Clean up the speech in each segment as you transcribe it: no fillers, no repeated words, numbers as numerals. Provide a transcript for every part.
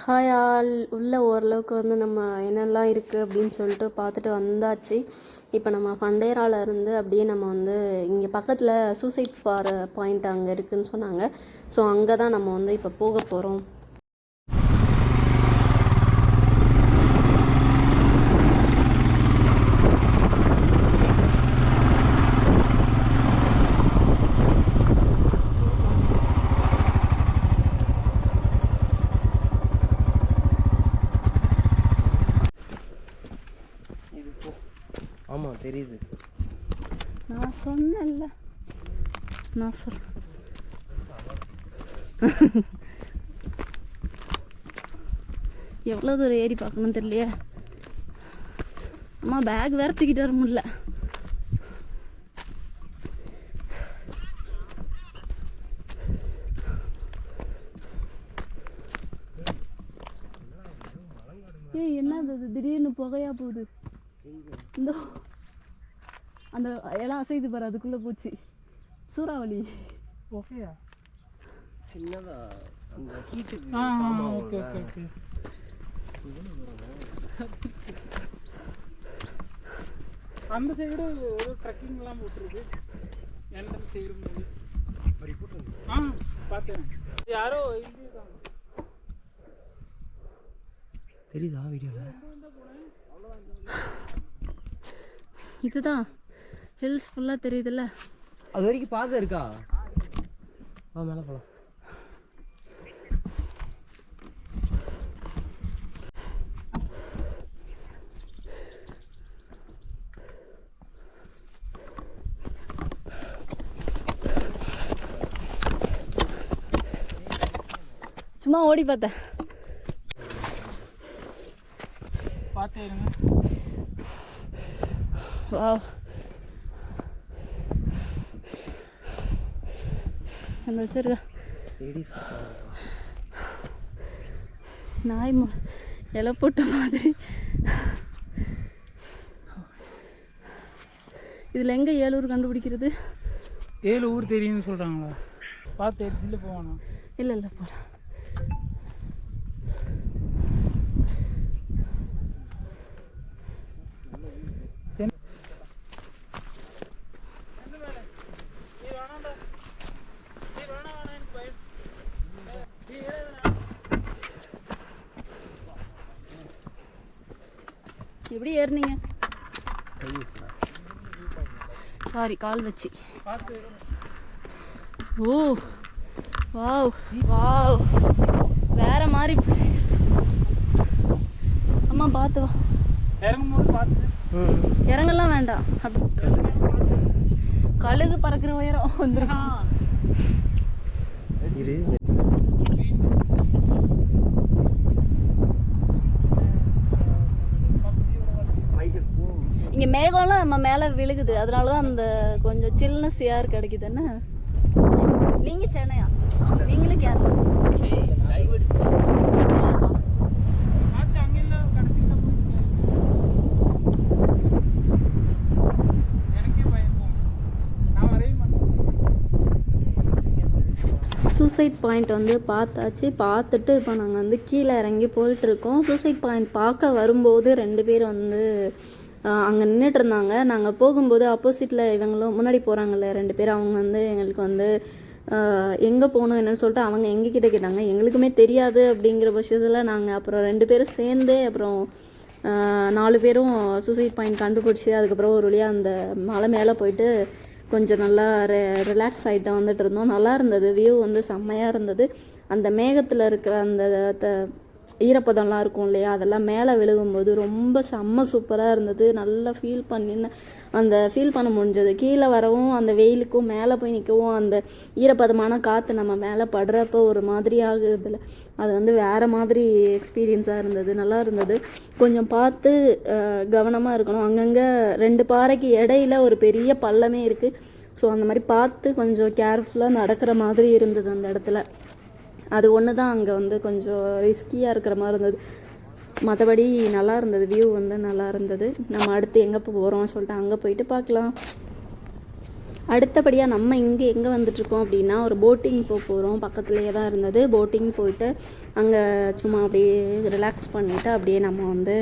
Hi all உள்ள ஓரளவுக்கு வந்து நம்ம என்னெல்லாம் இருக்குது அப்படின்னு சொல்லிட்டு பார்த்துட்டு வந்தாச்சு. இப்போ நம்ம ஃபண்டேரால இருந்து அப்படியே நம்ம வந்து இங்கே பக்கத்தில் சூசைட் பாயிண்ட் அங்கே இருக்குதுன்னு சொன்னாங்க. ஸோ அங்கே தான் நம்ம வந்து இப்போ போக போகிறோம். ஆமாம் தெரியுது. நான் சொன்னேன்ல, நான் சொல்கிறேன். எவ்வளோ தூரம் ஏறி பார்க்கணும் தெரியலையே. அம்மா பேக் வேறு தூக்கிட்டு வர முடியல. ஏய் என்னது அது திடீர்னு புகையா போகுது. இந்த அந்த இடம் அசைது பாரு, அதுக்குள்ளே போச்சு. சூறாவளி ஓகேயா சின்னதா அந்த ஹீட்டுக்கு. Okay okay okay. அந்த சைடு ஒரு ட்ரக்கிங்லாம் போட்டுருக்கு. என்ட்ரன்ஸ் சைடு மாதிரி போட்டு பார்த்தேன். யாரோ எழுதியிருக்காங்க. தெரியுதா வீடியோவில்? இதுதான் ஹில்ஸ் ஃபுல்லாக தெரியுதுல்ல. அது வரைக்கும் பாதை இருக்கா? மேலே போகலாம். சும்மா ஓடி பார்த்தேன். பார்த்தேன். வாவ், அந்த வச்சிருக்க நாய் இலை போட்ட மாதிரி. இதில் எங்கே 7 ஊர் கண்டுபிடிக்கிறது? 7 ஊர் தெரியும்னு சொல்கிறாங்களா? பார்த்து எட்ஜில் போவானா? இல்லை இல்லை போகலாம். எப்படி ஏறினீங்க? சாரி, கால் வச்சு. ஓ வாவ் வாவ், வேற மாதிரி பிளேஸ். அம்மா பார்த்து வா. இறங்கும்போது பார்த்து இறங்கலாம் வேண்டாம். கழுகு பறக்கிற உயரம் வந்துருக்கான். இங்கே மேகம்லாம் நம்ம மேலே விழுகுது, அதனால தான் அந்த கொஞ்சம் சில்னஸ் ஏர் கிடைக்குதுன்னு. நீங்கள் சென்னையா? நீங்களும் கேரளா? சூசைட் பாயிண்ட் வந்து பார்த்தாச்சு. பார்த்துட்டு இப்போ நாங்கள் வந்து கீழே இறங்கி போயிட்டுருக்கோம். சூசைட் பாயிண்ட் பார்க்க வரும்போது 2 பேர் வந்து அங்கே நின்றுட்டு இருந்தாங்க. நாங்கள் போகும்போது ஆப்போசிட்டில் இவங்களும் முன்னாடி போகிறாங்கல்ல 2 பேர், அவங்க வந்து எங்களுக்கு வந்து எங்கே போகணும் என்னன்னு சொல்லிட்டு அவங்க எங்ககிட்ட கேட்டாங்க. எங்களுக்குமே தெரியாது. அப்படிங்கிற பட்சத்தில் நாங்கள் அப்புறம் 2 பேரும் சேர்ந்தே அப்புறம் 4 பேரும் சூசைட் பாயிண்ட் கண்டுபிடிச்சி அதுக்கப்புறம் ஒரு வழியாக அந்த மலை மேலே போயிட்டு கொஞ்சம் நல்லா ரிலாக்ஸ் ஆகிட்டு வந்துட்டு இருந்தோம். நல்லா இருந்தது, வியூ வந்து செம்மையாக இருந்தது. அந்த மேகத்தில் இருக்கிற அந்த ஈரப்பதம்லாம் இருக்கும் இல்லையா, அதெல்லாம் மேலே விழுகும்போது ரொம்ப செம்ம சூப்பராக இருந்தது. நல்லா ஃபீல் பண்ண முடிஞ்சது. கீழே வரவும் அந்த வெயிலுக்கும் மேலே போய் நிற்கவும் அந்த ஈரப்பதமான காற்று நம்ம மேலே படுறப்போ ஒரு மாதிரி ஆகுதுல, அது வந்து வேறு மாதிரி எக்ஸ்பீரியன்ஸாக இருந்தது. நல்லா இருந்தது. கொஞ்சம் பார்த்து கவனமாக இருக்கணும். அங்கங்கே 2 பாறைக்கு இடையில ஒரு பெரிய பள்ளமே இருக்குது. ஸோ அந்த மாதிரி பார்த்து கொஞ்சம் கேர்ஃபுல்லாக நடக்கிற மாதிரி இருந்தது அந்த இடத்துல. அது ஒன்று தான் அங்கே வந்து கொஞ்சம் ரிஸ்கியாக இருக்கிற மாதிரி இருந்தது. மற்றபடி நல்லா இருந்தது, வியூ வந்து நல்லா இருந்தது. நம்ம அடுத்து எங்கே போகிறோம்னு சொல்லிட்டு அங்கே போயிட்டு பார்க்கலாம். அடுத்தபடியாக நம்ம இங்கே எங்கே வந்துட்டுருக்கோம் அப்படின்னா ஒரு போட்டிங் போக போகிறோம். பக்கத்துலேயே தான் இருந்தது. போட்டிங் போயிட்டு அங்கே சும்மா அப்படியே ரிலாக்ஸ் பண்ணிவிட்டு அப்படியே நம்ம வந்து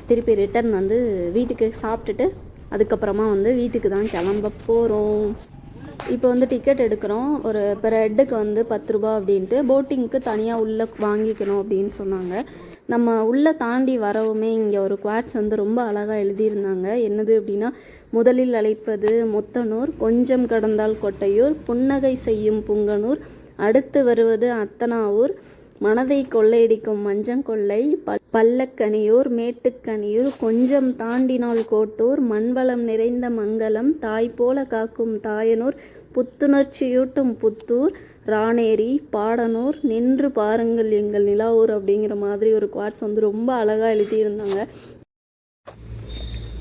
திருப்பி ரிட்டர்ன் வந்து வீட்டுக்கு சாப்பிட்டுட்டு அதுக்கப்புறமா வந்து வீட்டுக்கு தான் கிளம்ப போகிறோம். இப்போ வந்து டிக்கெட் எடுக்கிறோம். ஒரு பெர் ஹெட்டுக்கு வந்து 10 ரூபா அப்படின்ட்டு. போட்டிங்க்கு தனியாக உள்ளே வாங்கிக்கணும் அப்படின்னு சொன்னாங்க. நம்ம உள்ளே தாண்டி வரவுமே இங்கே ஒரு குவாட்ஸ் வந்து ரொம்ப அழகாக எழுதியிருந்தாங்க. என்னது அப்படின்னா, முதலில் அழைப்பது முத்தனூர், கொஞ்சம் கடந்தால் கொட்டையூர், புன்னகை செய்யும் புங்கனூர், அடுத்து வருவது அத்தனாவூர், மனதை கொள்ளையடிக்கும் மஞ்சங்கொள்ளை, பல்லக்கனியூர், மேட்டுக்கனியூர், கொஞ்சம் தாண்டினால் கோட்டூர், மண்வளம் நிறைந்த மங்கலம், தாய் போல காக்கும் தாயனூர், புத்துணர்ச்சியூட்டும் புத்தூர், ராணேரி, பாடனூர், நின்று பாருங்கள் எங்கள் நிலாவூர் அப்படிங்கிற மாதிரி ஒரு குவாட்ஸ் வந்து ரொம்ப அழகாக எழுதியிருந்தாங்க.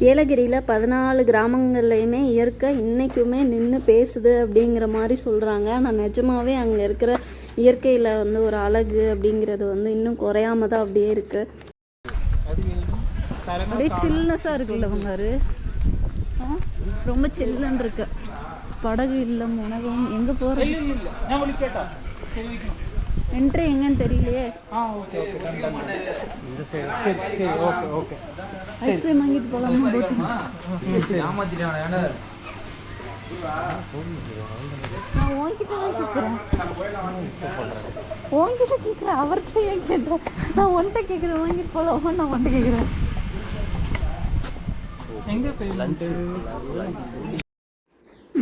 ஏலகிரியில் 14 கிராமங்கள்லையுமே இயற்கை இன்றைக்குமே நின்று பேசுது அப்படிங்கிற மாதிரி சொல்கிறாங்க. ஆனால் நிஜமாகவே அங்கே இருக்கிற இயற்கையில் வந்து ஒரு அழகு அப்படிங்கிறது வந்து இன்னும் குறையாம தான் அப்படியே இருக்குது. அப்படியே சில்னஸாக இருக்குல்ல பங்காரு, ரொம்ப சில்லுன்னு இருக்கு. படகு இல்லை, உணவும் எங்கே போகிறோம், என்ட்ரி எங்கன்னு தெரியலையே. ஐஸ்கிரீம் வாங்கிட்டு போகலாமா? நான் உன்கிட்ட கேட்குறேன், அவர்கிட்ட ஏன் கேட்டேன்? நான் ஒன்ட்ட கேட்குறேன், வாங்கிட்டு போகலாமா? நான் ஒன்ட்ட கேட்குறேன்.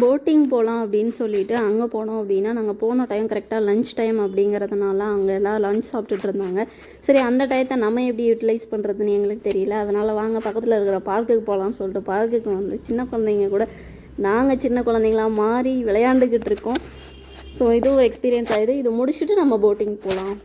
போட்டிங் போகலாம் அப்படின்னு சொல்லிட்டு அங்கே போனோம் அப்படின்னா, நாங்கள் போன டைம் கரெக்டாக லன்ச் டைம் அப்படிங்கிறதுனால அங்கே எல்லாம் லன்ச் சாப்பிட்டுட்டு இருந்தாங்க. சரி, அந்த டயத்தை நம்ம எப்படி யூட்டிலைஸ் பண்ணுறதுன்னு எங்களுக்கு தெரியல. அதனால் வாங்க பக்கத்தில் இருக்கிற பார்க்குக்கு போகலான்னு சொல்லிட்டு பார்க்குக்கு வந்து சின்ன குழந்தைங்க கூட நாங்கள் சின்ன குழந்தைங்களாம் மாறி விளையாண்டுக்கிட்டு இருக்கோம். ஸோ இதுவும் எக்ஸ்பீரியன்ஸ் ஆகுது. இது முடிச்சுட்டு நம்ம போட்டிங் போகலாம்.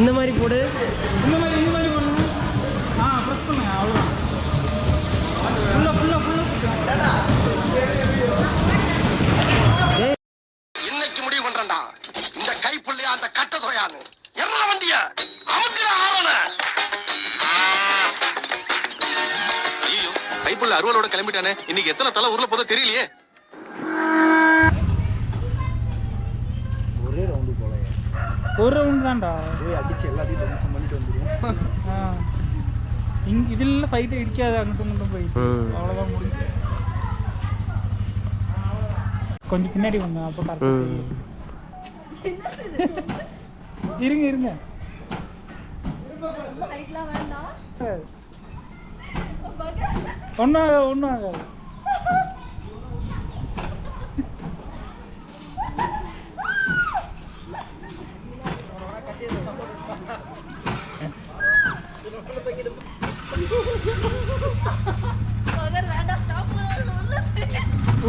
இந்த மாதிரி போடு, இந்த மாதிரி போடணும். ப்ரெஸ் பண்ணுங்க, அவ்வளோதான். இன்னைக்கு முடிவு பண்றேன்டா, இந்த கைப்புள்ளையா அந்த கட்ட துறையான்னு என்ன வண்டிய அமுக்கிற ஆவண. ஐயோ, கைப்புள்ள அருவாளோட கிளம்பிட்டானே. இன்னைக்கு எத்தனை தலை ஊர்ல போதோ தெரியலையே. ஒரே ரவுண்டு போல. ஒரு ரவுண்ட் தான்டா. போய் அடிச்சு எல்லாத்தையும் டென்ஷன் பண்ணிட்டு வந்துடுவோம். இதில் ஃபைட்டு இடிக்காது, அங்கிட்டும் இங்கிட்டும் போயிட்டு அவ்வளோதான் முடிஞ்சு. கொஞ்சம் பின்னாடி வந்தேன் அப்போ கரெக்டாக. இருங்க இருங்க. ஒன்றும் ஆகாது.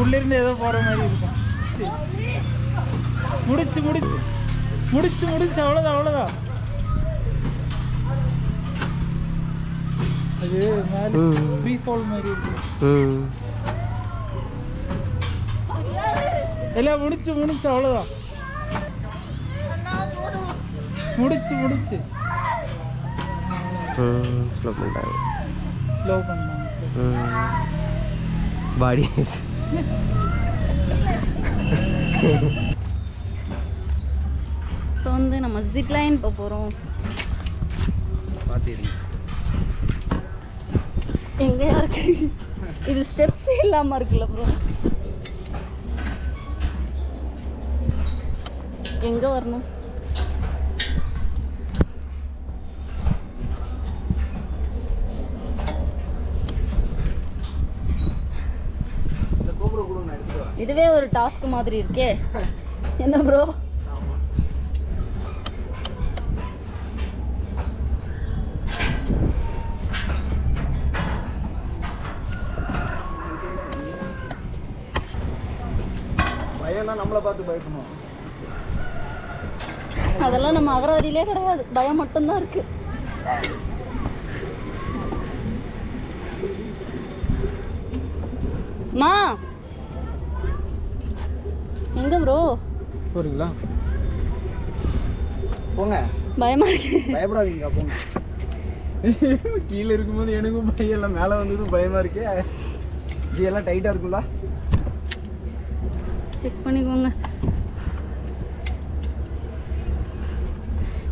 உள்ளிருந்து ஏதோ போகிற மாதிரி இருக்கும். முடிச்சு முடிச்சு முடிச்சு முடிச்சு அவ்வளோதான் அவ்வளோதான். அது மேலே ஃப்ரீ ஃபால் மாதிரி இருக்கு. எல்லாம் முடிச்சு முடிச்சு அவ்வளோதான். முடிச்சு முடிச்சு ஸ்லோ பண்ணுறாங்க. ஸ்லோ பண்ணாங்க. பாடி இப்போ வந்து நம்ம ஜிப்லைன் இப்போ போகிறோம். பார்த்துடி எங்கேயா இருக்கு இது? ஸ்டெப்ஸே இல்லாமல் இருக்குல்ல ப்ரோ. எங்கே வரணும்? இதுவே ஒரு டாஸ்க் மாதிரி இருக்கே. என்ன ப்ரோ? பையன் நம்மளை பார்த்து பயப்படணும். அதெல்லாம் நம்ம அகராதியிலே கிடையாது, பயம் மட்டும்தான் இருக்கு. மா எங்க ப்ரோ போறீங்களா? போங்க. பயமா இருக்கு. பயப்படாதீங்க போங்க. கீழே இருக்கும்போது எனக்கும் பயம் இல்லை, மேலே வந்தது பயமா இருக்கு. இதெல்லாம் டைட்டா இருக்கும்ல, செக் பண்ணிக்கோங்க.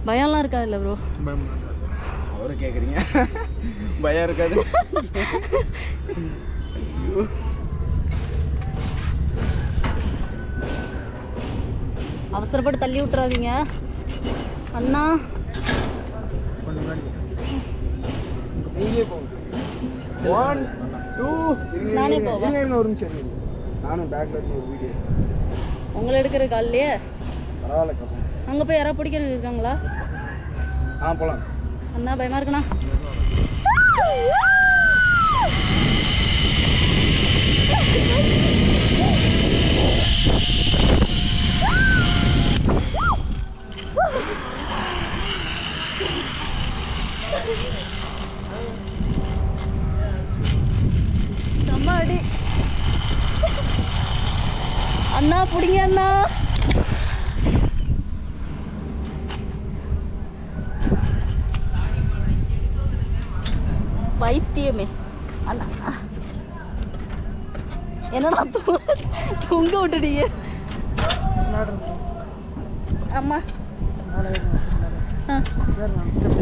பயம்லாம் இருக்காதுல்ல ப்ரோ? பயம் அவரு கேட்குறீங்க, பயம் இருக்காது. அவசரப்பட்டு தள்ளி விட்டுறாதீங்க அண்ணா. நீங்களே போங்க. 1 2 நானே போவேன். ஒரு நிமிஷம் நானும் பேக்ல இருந்து ஒரு வீடியோ. உங்களை எடுக்கிற காலையே பரவாயில்ல கப்போம். அங்கே போய் யாராவது பிடிக்கிறது இருக்காங்களா? போகலாம். அண்ணா பயமா இருக்குண்ணா. சம்மாடி அண்ணா பிடிங்க அண்ணா. பைத்தியமே அண்ணா. என்னடா தொங்க விட்டுட்டீங்க? அம்மா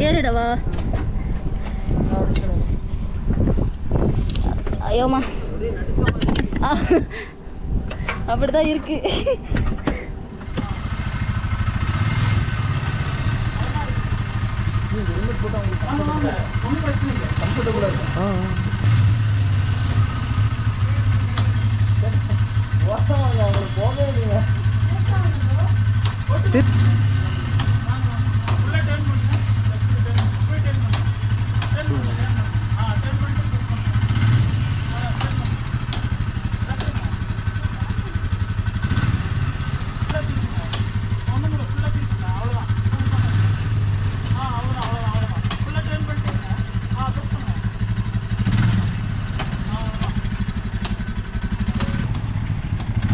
ஏறிடவா? ஐயோம்மா அப்படிதான் இருக்கு.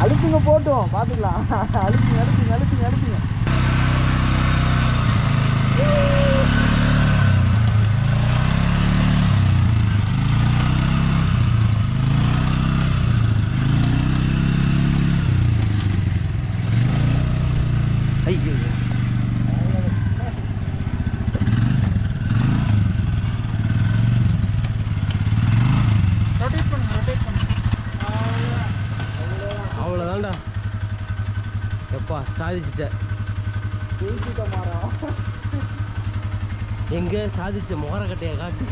அழுத்துங்க போட்டோம் பார்த்துக்கலாம். அழுத்துங்க அழுத்துங்க அழுத்துங்க அழுத்துங்க. ஐயோ அப்பா சாதிச்சிட்ட. எங்க சாதிச்ச மோரக்கட்டையை காட்டு.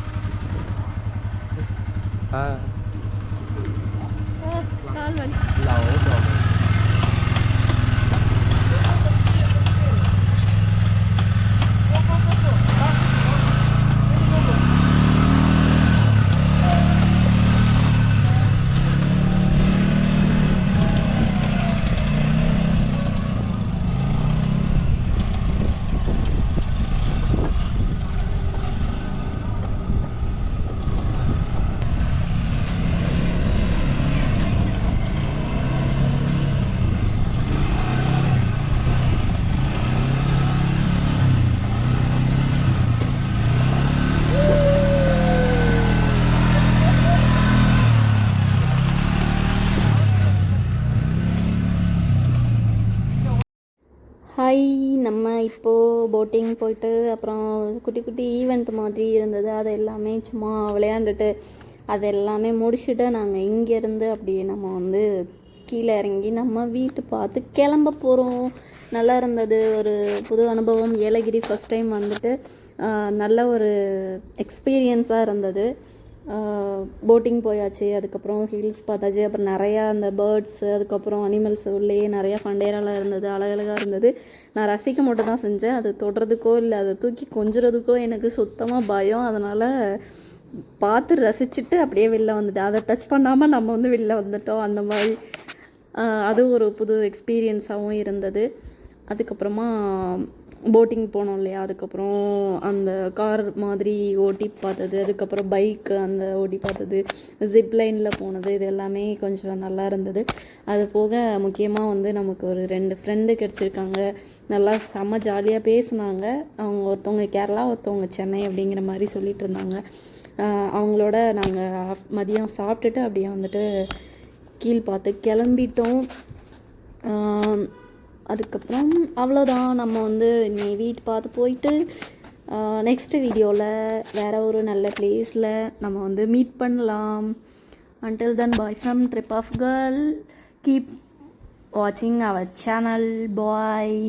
ஹாய், நம்ம இப்போது போட்டிங் போயிட்டு அப்புறம் குட்டி குட்டி ஈவெண்ட் மாதிரி இருந்தது, அது எல்லாமே சும்மா விளையாண்டுட்டு அது எல்லாமே முடிச்சுட்டு நாங்கள் இங்கேருந்து அப்படியே நம்ம வந்து கீழே இறங்கி நம்ம வீட்டு பார்த்து கிளம்ப போகிறோம். நல்லா இருந்தது, ஒரு புது அனுபவம். ஏலகிரி ஃபஸ்ட் டைம் வந்துட்டு நல்ல ஒரு எக்ஸ்பீரியன்ஸாக இருந்தது. போட்டிங் போயாச்சு, அதுக்கப்புறம் ஹில்ஸ் பார்த்தாச்சு, அப்புறம் நிறையா அந்த பேர்ட்ஸு, அதுக்கப்புறம் அனிமல்ஸ் உள்ளேயே நிறையா ஃபண்டேரெல்லாம் இருந்தது, அழகழகாக இருந்தது. நான் ரசிக்க மட்டும் தான் செஞ்சேன், அது தொடுறதுக்கோ இல்லை அதை தூக்கி கொஞ்சுறதுக்கோ எனக்கு சுத்தமாக பயம். அதனால் பார்த்து ரசிச்சுட்டு அப்படியே வெளில வந்துட்டேன். அதை டச் பண்ணாமல் நம்ம வந்து வெளில வந்துட்டோம். அந்த மாதிரி அது ஒரு புது எக்ஸ்பீரியன்ஸாகவும் இருந்தது. அதுக்கப்புறமா போட்டிங் போனோம் இல்லையா, அதுக்கப்புறம் அந்த கார் மாதிரி ஓட்டி பார்த்தது, அதுக்கப்புறம் பைக்கு அந்த ஓட்டி பார்த்தது, ஜிப் லைனில் போனது, இது எல்லாமே கொஞ்சம் நல்லா இருந்தது. அது போக முக்கியமாக வந்து நமக்கு ஒரு 2 ஃப்ரெண்டு கிடச்சிருக்காங்க. நல்லா செம்ம ஜாலியாக பேசினாங்க. அவங்க ஒருத்தவங்க கேரளா, ஒருத்தவங்க சென்னை அப்படிங்கிற மாதிரி சொல்லிட்டு இருந்தாங்க. அவங்களோட நாங்கள் மதியம் சாப்பிட்டுட்டு அப்படியே வந்துட்டு கீழ் பார்த்து கிளம்பிட்டோம். அதுக்கப்புறம் அவ்வளோதான். நம்ம வந்து நீ வீட்டு பார்த்து போயிட்டு நெக்ஸ்ட் வீடியோவில் வேறு ஒரு நல்ல பிளேஸில் நம்ம வந்து மீட் பண்ணலாம். until then, bye from Trip of Girl. Keep watching our channel. Bye.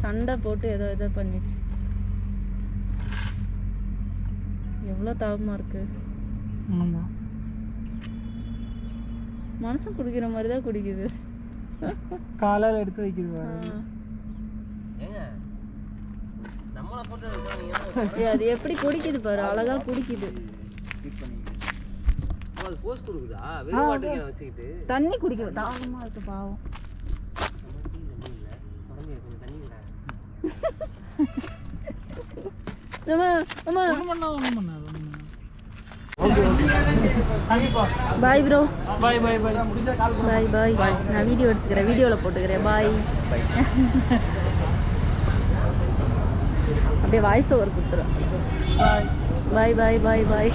சண்டை போட்டு ஏதோ பண்ணிடுச்சு. எவ்வளோ தாபமாக இருக்கு. ஆமாம், மனசு குடிக்கிற மாதிரி தான் குடிக்குது. காலையில் எடுத்து வைக்கிறது. அது எப்படி குடிக்குது பாரு, அழகா குடிக்குது. தண்ணி குடிக்குது, தாகமாக இருக்கு பாவம். Bye bro. Bye bye bye bye bye. நான் வீடியோ எடுத்துக்கிறேன், வீடியோவில் போட்டுக்கிறேன். பாய். அப்படியே வாய்ஸ் ஓவர் கொடுத்துறேன். பாய் பாய் பாய் பாய்.